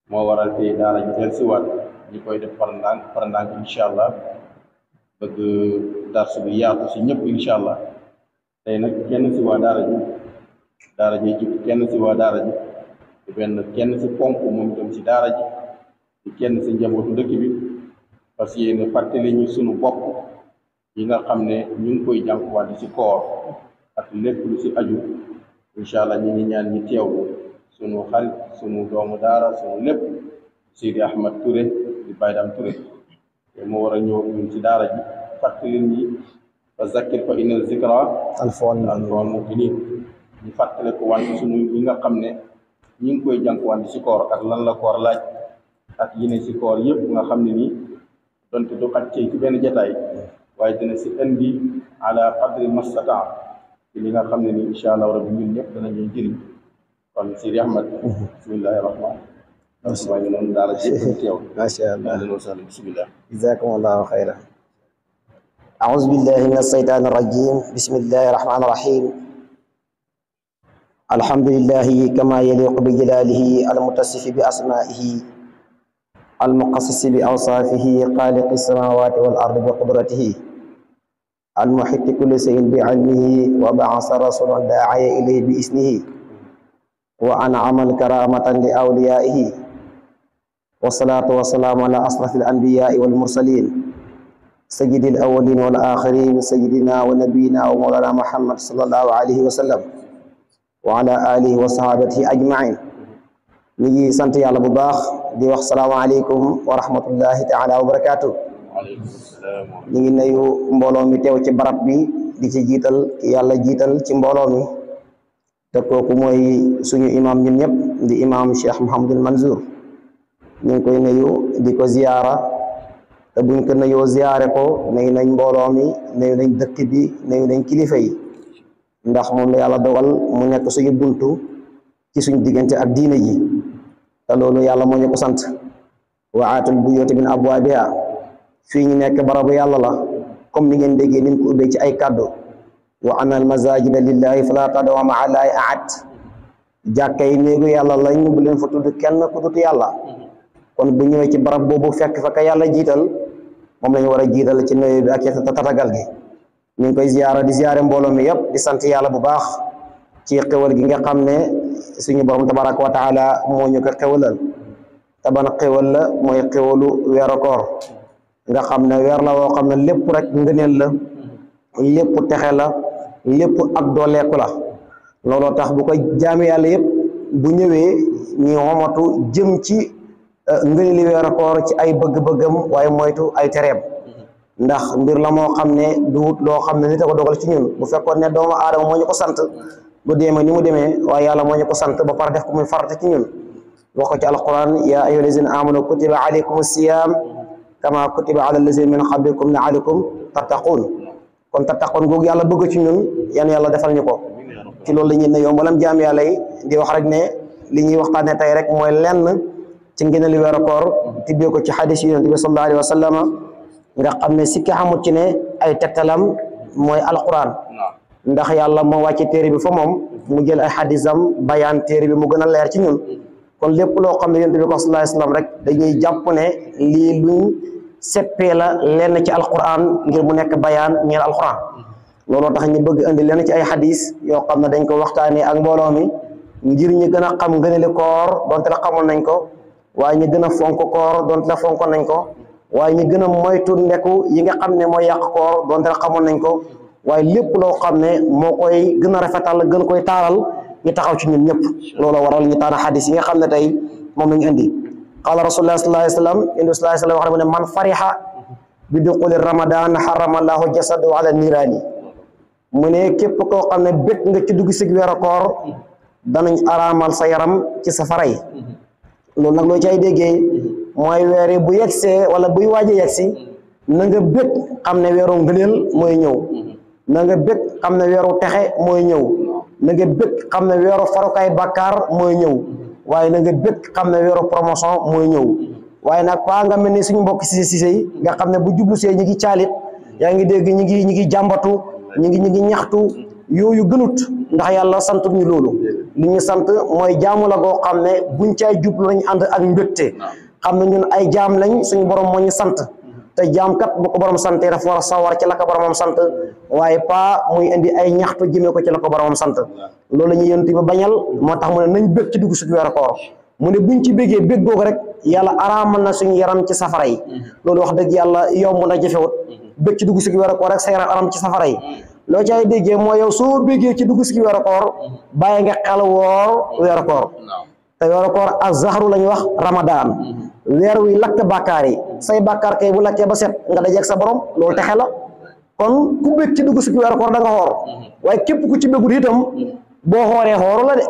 moo waral tey daara ji del siwaat ñi koy def par ndànk incha allah bëgg darsu bi yaatu si ñëpp incha allah tey nag kenn si waa daara ji jub kenn si waa daara ji di kenn si ponk moom itam si daara ji di kenn si njabootu dëkk bi parce que yéen fàttali ñu sunu bopp yi nga xam ne ñu ngi koy jànkuwante si koor ak lépp lu si aju incha allah ñu ngi ñaan ñi teewlu sunu xarit sunu doomu daara sunu lépp Seydi Ahmad Touré di Baydam Touré te moo war a ñëw ñun ci daara ji fàttali ñi fa zakkir fa inna zikra tanfa'ul mu'minin ñu fàttale ko wante sunu yi nga xam ne ñu ngi koy jànkuwante si koor ak lan la koor laaj ak yine si koor yëpp nga xam ne nii donte du xaj ci benn jataay waaye dina si indi ala qadri mastata ci li nga xam ne nii incha allah rabbi ñun ñëpp danañuy jëriñ kon Seydi Ahmad bismillahi rahman maa ngi noonu daal ci teew macha allah ahlan wa sahlan bismillah jazakumullahu khairan a'udhu billahi minash shaitanir rajim bismillahir rahmanir rahim alhamdulillahi kama yaliqu bi jalalihi almuttassifi bi asma'ihi almuqassisi bi awsafihi khaliqis samawati wal ardi bi qudratihi المحيط كل شيء بعلمه وبعث رسولا داعيا إليه بإذنه وأنعم كرامة لأوليائه والصلاة والسلام على أشرف الأنبياء والمرسلين سيد الأولين والآخرين سيدنا ونبينا ومولانا محمد صلى الله عليه وسلم وعلى آله وصحابته أجمعين نيجي سنتي على بباخ دي السلام عليكم ورحمة الله تعالى وبركاته ñu ngi nuyu mbooloo mi teew ci barab bi di ci jiital ki yàlla jiital ci mbooloo mi te kooku mooy suñu imam ñun ñëpp di imam Cheikh Mouhamadul Manzour ñu ngi koy nuyu di ko ziyaara te buñ ko nuyoo ziyaare ko nuyu nañ mbooloo mi nuyu nañ dëkk bi nuyu nañ kilifa yi ndax moom la yàlla dogal mu nekk suñu buntu ci suñu diggante ak diine ji te loolu yàlla moo ñu ko sant wa aatul buyuuta min abwaabiha fii ñu nekk barabu yàlla la comme ni ngeen déggee ni ko ubbee ci ay kàddu wa anna al masajida lillahi fala tad'u ma'a llahi ahad jàkka yi néegu yàlla lañ bu leen fa tudd kenn ku dut yàlla kon bu ñëwee ci barab boobu fekk fa ka yàlla jiital moom lañu war a jiital ci nuyu bi ak tatagal gi ñu ngi koy ziyaara di ziyaare mbooloo mi yëpp di sant yàlla bu baax ci xewal gi nga xam ne suñu borom tabaraka wa taala moo ñu ko xewalal te ban xewal la mooy xewalu weeru koor nga xam ne weer la woo xam ne lépp rek ngëneel la lépp texe la lépp ak dooleeku la looloo tax bu ko jaami yàlla yëpp bu ñëwee ñi xomatu jëm ci ngëneeli weeru koor ci ay bëgg-bëggam waaye moytu ay tereem ndax mbir la moo xam ne duut loo xam ne nit a ko dogal ci ñun bu fekkoon ne doomu aadama moo ñu ko sant bu demee ni mu demee waaye yàlla moo ñu ko sant ba pare def ko muy farata ci ñun wax ko ci alquran ya ayyuhallazina amanu kutiba alaykumus siyam kama kutiba ala allazina min qablikum la'allakum tattaqun kon tattaqun googu yàlla bëgg ci ñun yan yàlla defal ñu ko ci loolu la ñuy ne yow mbalam jaam yàlla yi di wax rek ne li ñuy waxtaane tey rek mooy lenn ci ngëneelu weeru koor tibbee ko ci xadis yi yonent bi sallallahu alayhi wa sallam nga xam ne sikki xamut ci ne ay tegtalam mooy alquran ndax yàlla moo wàcce téere bi fa moom mu jël ay xadisam bayaan téere bi mu gën a leer ci ñun kon lépp loo xam ne yonent bi sallallahu alayhi wa sallam rek dañuy jàpp ne lii luñ seppee la lenn ci alquran ngir mu nekk bayaan ñeel alquran looloo tax ñu bëgg indi lenn ci ay xadis yoo xam ne dañ ko waxtaanee ak mbooloo mi ngir ñu gën a xam ngëneeli koor donte la xamoon nañ ko waaye ñu gën a fonk koor donte la fonkoon nañ ko waaye ñu gën a moytu ndeku yi nga xam ne mooy yàq koor donte la xamoon nañ ko waaye lépp loo xam ne moo koy gën a rafetal gën koy taaral ñu taxaw ci ñun ñëpp looloo waral ñu taana xadis yi nga xam ne tey moom lañu indi qaala rasulullah sallallahu alayhi wa sallam indi sallallahu alayhi wa sallam wax ne man fariha bi duxuli ramadan harrama allahu jasadu ala niraani mu ne képp koo xam ne bég nga ci dugg sig weeru koor danañ araamal sa yaram ci safara yi loolu nag loo ci ay déggee mooy weer yi bu yegsee wala buy waaj a yegsi na nga bëgg xam ne weeru ngëneel mooy ñëw na nga bëgg xam ne weeru texe mooy ñëw na nga bëgg xam ne weeru farukaay bàkkaar mooy ñëw waaye na nga bëgg xam ne weeru promotion mooy ñëw waaye nag paa nga mel ni suñu mbokk Cissé yi nga xam ne bu jublu see ñi ngi caalit yaa ngi dégg ñi ngi jàmbatu ñi ngi ñaxtu yooyu gënut ndax yàlla santul ñu loolu li ñu sant mooy jaamu la goo xam ne buñ caay jublu lañ ànd ak mbégte xam ne ñun ay jaam lañ suñu borom moo ñu sant te jaam kat bu ko borom santee dafa war a sawar ci la ko boromam sant waaye pas muy indi ay ñaxtu jëmee ko ci la ko boromam sant loolu la ñuy yëntu ba bañal moo tax mu ne nañ bég ci dugg suñu weeru koor mu ne buñ ci bégee bég googu rek yàlla araamal na suñu yaram ci safara yi loolu wax dëgg yàlla yomb na jëfewut bég ci dugg suñu weeru koor rek sa yaram aram ci safara yi loo caay déggee mooy yow soo bégee ci dugg suñu weeru koor bàyyi nga xel woor weeru koor te weeru koor ak zahru la ñuy wax ramadaan weer wi lakk bàkkaar yi say bàkkaar kay bu lakkee ba set nga dajeeg sa borom loolu texe la kon ku bég ci dugg suñu weeru koor da nga xoor waaye képp ku ci bégul itam boo xooree xooru la de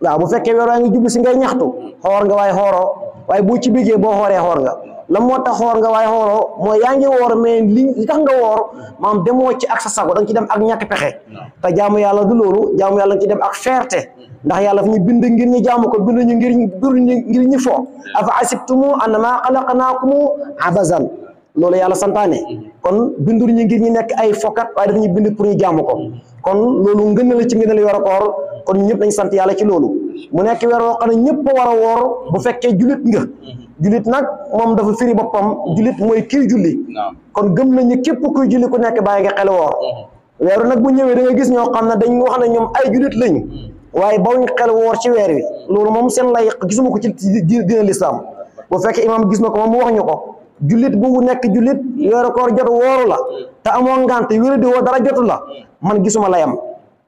waaw bu fekkee weer waa ngi jublu si ngay ñaxtu xoor nga waaye xooroo waaye boo ci bégee boo xooree xoor nga la moo tax xoor nga waaye xooroo mooy yaa ngi woor mais li tax nga woor maam demoo ci ak sa sago da nga ci dem ak ñàkk pexe te jaamu yàlla du loolu jaamu yàlla nga ci dem ak fierté ndax yàlla fi ñu bind ngir ñu jaamu ko bind ñu ngir ñu fo afa asibtumu annama xalaqnaakum abazan loolu yàlla santaane kon bindur ñu ngir ñu nekk ay fokat waaye daf ñu bind pour ñu jaamu ko kon loolu ngën la ci ngëneel weeru koor kon ñëpp nañ sant yàlla ci loolu mu nekk weer woo xam ne ñëpp a war a woor bu fekkee julit nga julit nag moom dafa firi boppam julit mooy kii julli kon gëm nañu képp kuy julli ku nekk bàyyi nga xel woor weeru nag bu ñëwee da nga gis ñoo xam ne dañ wax ne ñoom ay julit lañ waaye bawuñ xel woor ci weer wi loolu moom seen lay gisuma ko ci dina lislaam bu fekkee imaam gis na ko moom mu wax ñu ko jullit bu nekk jullit weeru koor jot wooru la te amoo ngant wéru di woo dara jotu la man gisuma layam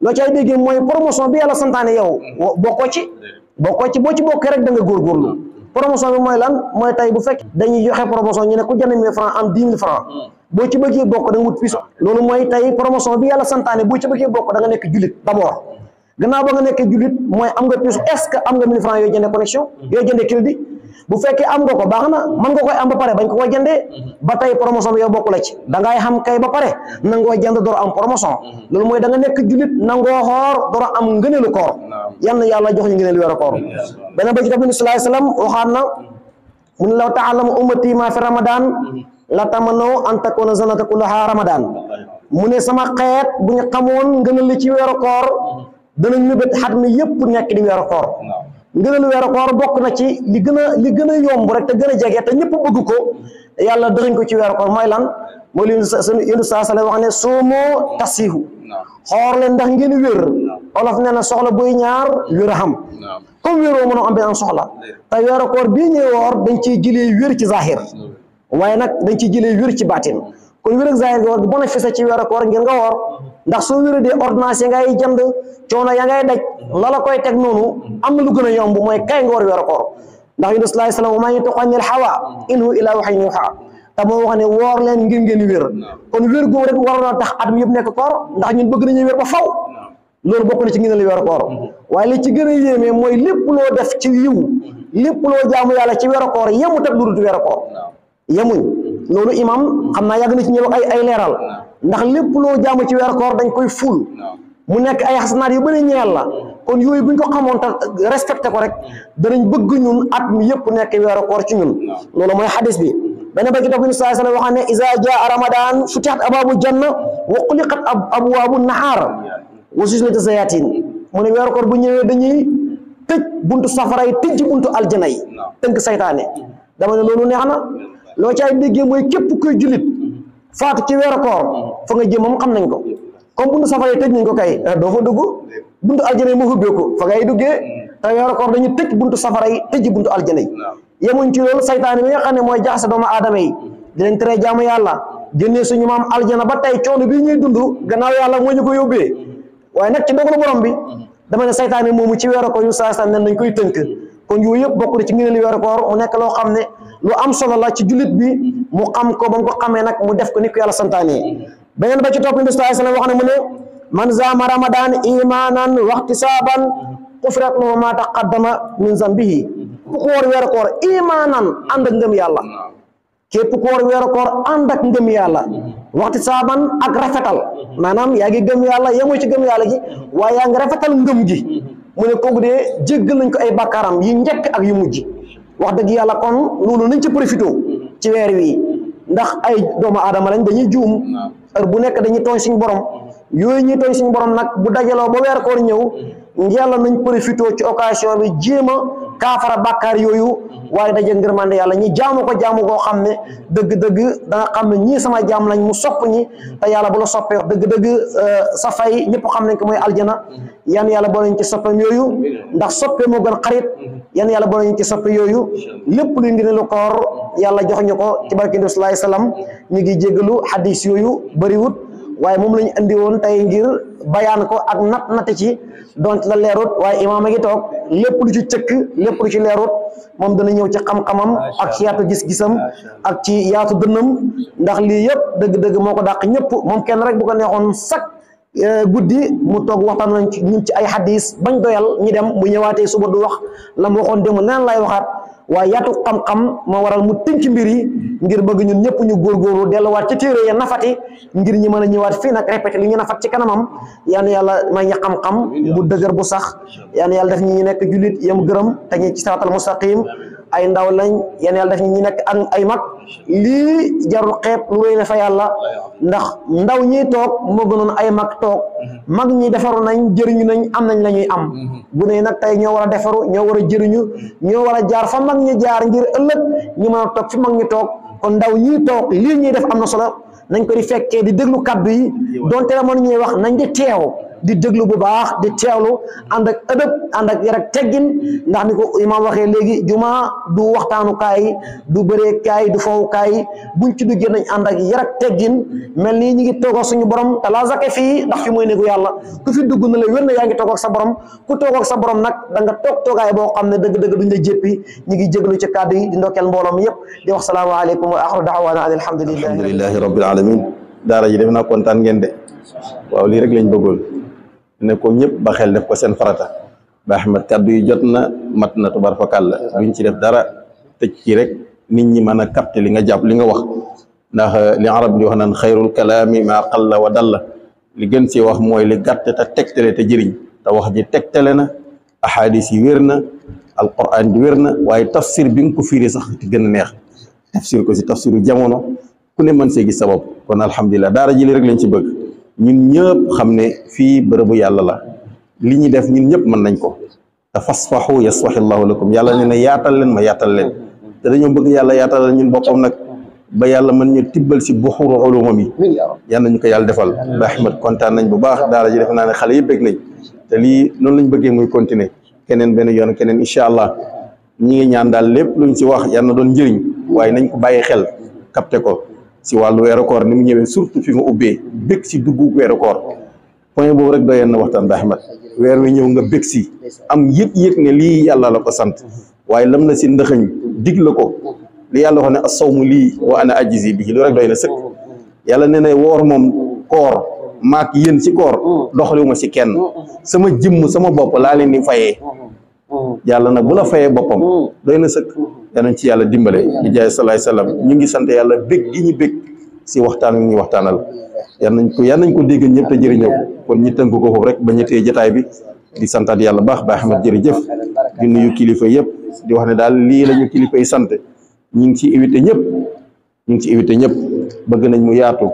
loo cay déggee mooy promotion bi yàlla santaane yow bokkoo ci boo ci bokkee rek da nga góorgóorlu promotion bi mooy lan mooy tey bu fekk dañuy joxe promotion ñu ne ku jënd 1000 francs am 10 000 francs boo ci bëggee bokk da nga wut piso loolu mooy tey promotion bi yàlla santaane boo ci bëggee bokk da nga nekk jullit d'abord gannaaw ba nga nekkee jullit mooy am nga piso est-ce que am nga 1000 francs yooyu jëndee connexion yooyu jëndee crédit bu fekkee am nga ko baax na mën nga koy am ba pare bañ ko koy jëndee ba tey promotion bi yow bokku la ci da ngay xam kay ba pare nangoo jënd door am promotion loolu mooy da nga nekk jullit nangoo xoor door am ngëneelu koor yal na yàlla jox ñu ngëneelu weeru koor beneen ba ci daf bi sallallahu alayhi wasallam waxaat na mu ne law ta'lamu ummati ma fi ramadan la tamannaw an takuna zanata kullaha ramadan mu ne sama xeet bu ñu xamoon ngëneel li ci weeru koor danañ mébét xat mi yëpp nekk di weeru koor ngëneelu weeru koor bokk na ci li gën a yomb rek te gën a jege te ñëpp bëgg ko yàlla dëxañ ko ci weeru koor mooy lan mooy li yéndu saa sala wax ne soomoo tasihu xoor leen ndax ngeen wér olof nee na soxla buy ñaar wér a xam comme wéroo mënoo am benn soxla te weeru koor bii ñuy woor dañ ciy jëlee wér ci zahir waaye nag dañ ciy jëlee wér ci baatin kon wér ak zahir nga war bénéfice ci weeru koor ngeen nga woor ndax soo wéree dee ordonnance ya ngay jënd coono ya ngay daj la la koy teg noonu am na lu gën a yomb mooy kay nga war weeru koor ndax yunus sallallahu alayhi wasallam wa maa yantiqu anil hawaa in huwa illaa wahyun yuuhaa te moo wax ne woor leen ngeen wér kon wér googu rek waroon na tax at mi yëpp nekk koor ndax ñun bëgg nañu wér ba faw loolu bokk na ci ngeen li weeru koor waaye li ci gën a yéeme mooy lépp loo def ci yiw lépp loo jaamu yàlla ci weeru koor yemut ak lu dul weeru koor yemuñ loolu imam xam naa yàgg na ci ñëw ay leeral ndax lépp loo jaamu ci weeru koor dañ koy ful mu nekk ay xasanaat yu bëri ñeel la kon yooyu buñ ko xamoon te respecté ko rek danañ bëgg ñun at mi yëpp nekk weeru koor ci ñun loolu mooy xadis bi benn ba ci topp bi sallallahu alayhi wa sallam waxam ne iza jaa ramadan futihat abwaabul janna wa xuliqat abwaabun nahaar wa suslitat sayaatin mu ne weeru koor bu ñëwee dañuy tëj buntu safara yi tëj buntu aljana yi tënk saytaane dama ne loolu neex na loo caay déggee mooy képp kuy jullit faatu ci weeru koor fa nga jëm moom xam nañ ko comme buntu safara yi tëj nañ ko kay doo fa dugg buntu aljana yi moo ubbeeku fa ngay duggee te weeru koor dañuy tëj buntu safara yi tëj buntu aljana yi yemuñ ci loolu saytaane bi nga xam ne mooy jaxase doomu aadama yi di leen tere jaamu yàlla génnee suñu maam aljana ba tey coono bii ñuy dund gannaaw yàlla moo ñu ko yóbbee waaye nag ci ndogalu borom bi dama ne saytaane moomu ci weeru koor yu saa saa nen nañ koy tënk kon yooyu yëpp bokk na ci ngëneelu weeru koor mu nekk loo xam ne lu am solo la ci jullit bi mu xam ko ba mu ko xamee nag mu def ko ni ko yàlla santaane beneen ba ci topp bi sallallahu alayhi wasallam wax ne mu ne man zaama ramadan imanan waxtisaaban xufirat lahu ma taqaddama min zambihi ku ko woor weeru koor imanan ànd ak ngëm yàlla képp ku war weeru koor ànd ak ngëm yàlla waxti saaban ak rafetal maanaam yaa ngi gëm yàlla yemoo ci gëm yàlla gi waaye yaa ngi rafetal ngëm gi mu ne kooku de jéggal nañ ko ay bàkkaaram yu njëkk ak yu mujj wax dëgg yàlla kon loolu nañ ci profité ci weer wi ndax ay doomu aadama lañ dañuy juum heure bu nekk dañuy tooñ suñu borom yooyu ñuy tooñ suñu borom nag bu dajaloo ba weer koor ñëw yàlla nañ profité ci occasion bi jéem a kaafara bàkkaar yooyu waaye daje ngërmande yàlla ñi jaamu ko jaamu koo xam ne dëgg-dëgg da nga xam ne ñii sama jaam lañ mu sopp ñi te yàlla bu la soppee wax dëgg-dëgg sa fay ñëpp xam nañ ko mooy aljana yan yàlla boo nañ ci soppeem yooyu ndax soppe moo gën xarit yan yàlla boo nañ ci soppe yooyu lépp luy ngir ne lu koor yàlla jox ñu ko ci barke sallallahu alayhi wasallam ñu ngi jégalu hadis yooyu bëriwut waaye moom lañu andi woon tey ngir bayaan ko ak natt ci donc la leerut waaye imaam a ngi toog lépp lu ci cëkk lépp lu ci leerut moom dana ñëw ci xam-xamam ak ci yaatu gis-gisam ak ci yaatu dënnam ndax lii yëpp dëgg-dëgg moo ko dàq ñëpp moom kenn rek bu ko neexoon sax guddi mu toog waxtaan nañ ci ñun ci ay hadis bañ doyal ñi dem bu ñëwaatee suba du wax la mu waxoon démb leneen lay waxaat waaye yaatu xam-xam moo waral mu tënk mbir yi ngir bëgg ñun ñëpp ñu góorgóorlu delluwaat ci téere ya nafati ngir ñi mën a ñëwaat fii nag répété li ñu nafat ci kanamam yal na yàlla may ñu xam-xam bu dëgër bu sax yal na yàlla def ñi nekk jullit yam gërëm te ñu ci siraatal mustaqim ay ndaw lañ yal na yàlla def ñi nekk ak ay mag lii jarul xeeb lu rëy na fa yàlla ndax ndaw ñiy toog moo gënoon ay mag toog mag ñi defaru nañ jëriñu nañ am nañ la ñuy am gune yi nag tey ñoo war a defaru ñoo war a jëriñu ñoo war a jaar fa mag ñi jaar ngir ëllëg ñu mën a toog fi mag ñi toog kon ndaw ñiy toog lii ñuy def am na solo nañ ko di fekkee di déglu kaddu yi donte la mën ñuy wax nañ di teew di déglu bu baax di teewlu ànd ak ëdëb ànd ak yar ak teggin ndax ni ko imaam waxee léegi juma du waxtaanukaay du bëreekaay du fowukaay buñ ci duggee nañ ànd ak yar ak teggin mel nii ñi ngi toog ak suñu borom te laa zake fii ndax fi mooy néegu yàlla ku fi dugg na la wér na yaa ngi toog ak sa borom ku toog ak sa borom nag da nga toog toogaay boo xam ne dëgg-dëgg duñ la jéppi ñi ngi jéglu ci kàddu yi di ndokkeel mbooloo mi yëpp di wax salaamaaleykum wa axiru daawaana an alhamdulillahi rabbil alamin daara ji def naa kontaan ngeen de waaw lii rek lañ bëggoon ne ko ñëpp ba xel def ko seen farata ba Ahmed kaddu yi jot na mat na tubar fakàlla duñ ci def dara tëj ci rek nit ñi mën a capter li nga jàpp li nga wax ndax li arab di wax naan xayrul kalaami maa qalla wa dalla li gën ci wax mooy li gàtt te tegtale te jëriñ te wax ji tegtale na ahadis yi wér na alquran di wér na waaye tafsir bi nga ko fiiri sax ti gën a neex tafsir ko si tafsiru jamono ku ne mën see gis sa bopp kon alhamdulilah daara ji li rek lañ ci bëgg ñun ñëpp xam ne fii bërëbu yàlla la li ñu def ñun ñëpp mën nañ ko te fasfahu yasfahillahu lakum yàlla ne na yaatal leen ma yaatal leen te dañoo bëgg yàlla yaatal ñun boppam nag ba yàlla mën ñu tibbal si buxuru ulumam yi yal nañu ko yàlla defal ba Ahmed kontaan nañ bu baax daara ji def naa ne xale yëpp bëgg nañ te lii noonu lañ bëggee muy continuer keneen benn yoon keneen incha allah ñi ngi ñaan daal lépp luñ si wax yal na doon njëriñ waaye nañ ko bàyyi xel capté ko si wàllu weeru koor ni mu ñëwee surtout fi mu ubbee bëgg si duggu weeru koor point boobu rek doyoon na waxtaan ba Ahmed weer wi ñëw nga bëgg si am yëg-yëg ne lii yàlla la ko sant waaye lam na si ndëxëñ dig la ko li yàlla wax ne as-sawmu lii wa ana ajzi bihi loolu rek doy na sëkk yàlla ne na woor moom koor maak yéen si koor doxaliwuma si kenn sama jëmm sama bopp laa leen di fayee yàlla nag bu la fayee boppam doy na sëkk yanañ ci yàlla dimbale di jaay salaay salaam ñu ngi sant yàlla bég gi ñu bég si waxtaan wi ñuy waxtaanal yan nañ ko dégg ñëpp te jëriñëw kon ñi tënk ko foofu rek ba ñettee jotaay bi di santaat yàlla baax ba Ahmed jërëjëf di nuyu kilifa yëpp di wax ne daal lii la ñu kilifa yi sant ñu ngi ci invité ñëpp bëgg nañ mu yaatu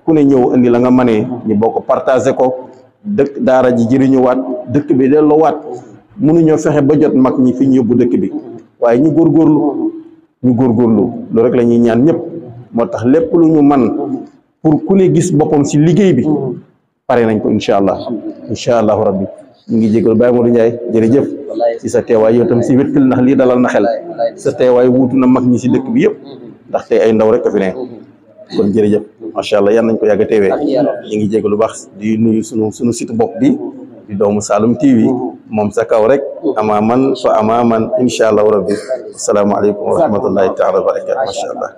ku ne ñëw indi la nga manee ñu bokk partagé ko dëkk daara ji jëriñuwaat dëkk bi delloowaat mënuñoo fexe ba jot mag ñi fi ñu yóbbu dëkk bi waaye ñu góorgóorlu loolu rek la ñuy ñaan ñëpp moo tax lépp lu ñu man pour ku ne gis boppam si liggéey bi pare nañ ko incha allahu rabbi ñu ngi jégal Baye Modou Ndiaye jërëjëf si sa teewaay yow tam si wétkil ndax lii dalal na xel sa teewaay wuutu na mag ñi si dëkk bi yëpp ndax tey ay ndaw rek a fi ne kon jërëjëf macha allah yan nañ ko yàgg a teewee ñu ngi jégal lu baax di nuyu sunu site bopp bi di doomu Saloum TV moom sa kaw rek amaaman fa amaaman incha allahu rabbi asalaamaaleykum wa rahmatullahi taala wa barakatu macha allah